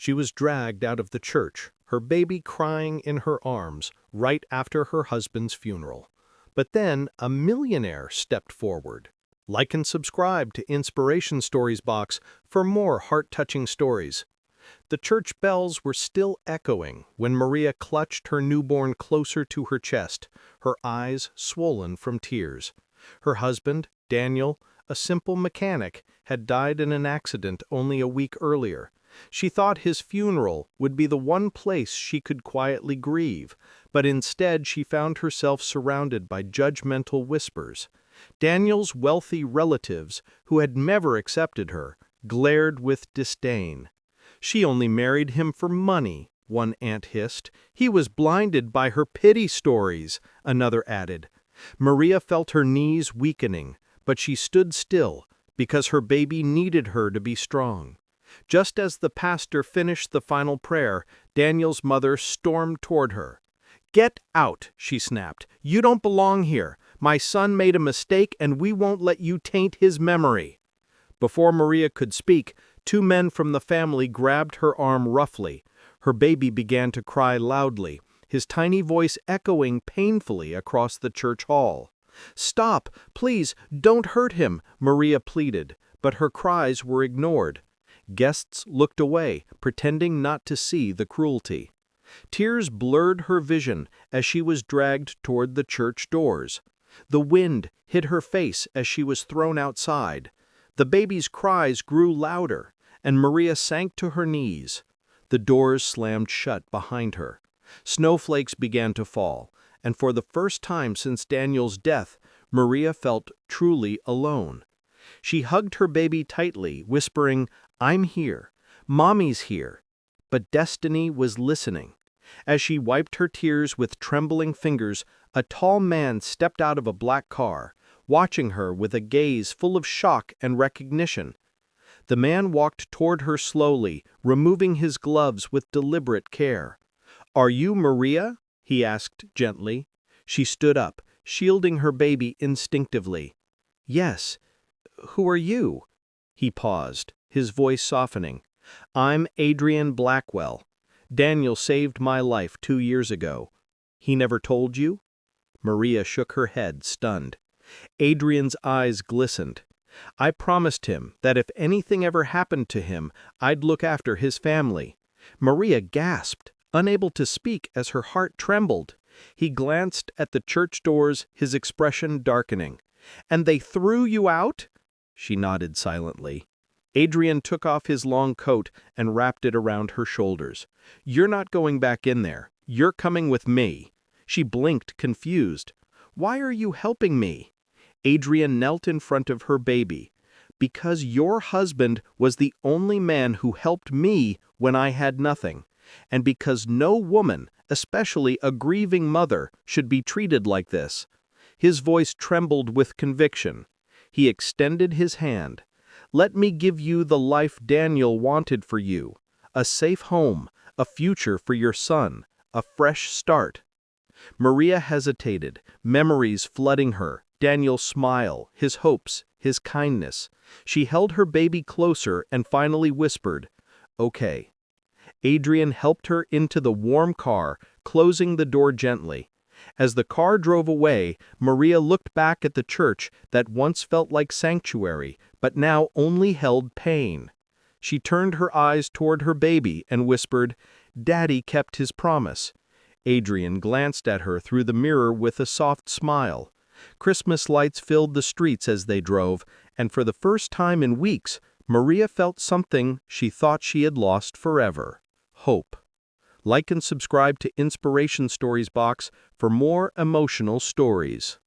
She was dragged out of the church, her baby crying in her arms, right after her husband's funeral. But then a millionaire stepped forward. Like and subscribe to Inspiration Stories box for more heart-touching stories. The church bells were still echoing when Maria clutched her newborn closer to her chest, her eyes swollen from tears. Her husband, Daniel, a simple mechanic, had died in an accident only a week earlier. She thought his funeral would be the one place she could quietly grieve, but instead she found herself surrounded by judgmental whispers. Daniel's wealthy relatives, who had never accepted her, glared with disdain. She only married him for money, one aunt hissed. He was blinded by her pity stories, another added. Maria felt her knees weakening, but she stood still because her baby needed her to be strong. Just as the pastor finished the final prayer, Daniel's mother stormed toward her. "Get out," she snapped. "You don't belong here. My son made a mistake and we won't let you taint his memory." Before Maria could speak, two men from the family grabbed her arm roughly. Her baby began to cry loudly, his tiny voice echoing painfully across the church hall. "Stop! Please, don't hurt him," Maria pleaded, but her cries were ignored. Guests looked away, pretending not to see the cruelty. Tears blurred her vision as she was dragged toward the church doors. The wind hit her face as she was thrown outside. The baby's cries grew louder, and Maria sank to her knees. The doors slammed shut behind her. Snowflakes began to fall, and for the first time since Daniel's death, Maria felt truly alone. She hugged her baby tightly, whispering, "I'm here. Mommy's here." But destiny was listening. As she wiped her tears with trembling fingers, a tall man stepped out of a black car, watching her with a gaze full of shock and recognition. The man walked toward her slowly, removing his gloves with deliberate care. "Are you Maria?" he asked gently. She stood up, shielding her baby instinctively. "Yes. Who are you?" He paused, his voice softening. "I'm Adrian Blackwell. Daniel saved my life 2 years ago." "He never told you?" Maria shook her head, stunned. Adrian's eyes glistened. "I promised him that if anything ever happened to him, I'd look after his family." Maria gasped, unable to speak as her heart trembled. He glanced at the church doors, his expression darkening. "And they threw you out?" She nodded silently. Adrian took off his long coat and wrapped it around her shoulders. "You're not going back in there. You're coming with me." She blinked, confused. "Why are you helping me?" Adrian knelt in front of her baby. "Because your husband was the only man who helped me when I had nothing. And because no woman, especially a grieving mother, should be treated like this." His voice trembled with conviction. He extended his hand. "Let me give you the life Daniel wanted for you. A safe home, a future for your son, a fresh start." Maria hesitated, memories flooding her, Daniel's smile, his hopes, his kindness. She held her baby closer and finally whispered, "Okay." Adrian helped her into the warm car, closing the door gently. As the car drove away, Maria looked back at the church that once felt like sanctuary, but now only held pain. She turned her eyes toward her baby and whispered, "Daddy kept his promise." Adrian glanced at her through the mirror with a soft smile. Christmas lights filled the streets as they drove, and for the first time in weeks, Maria felt something she thought she had lost forever: hope. Like and subscribe to Inspiration Stories box for more emotional stories.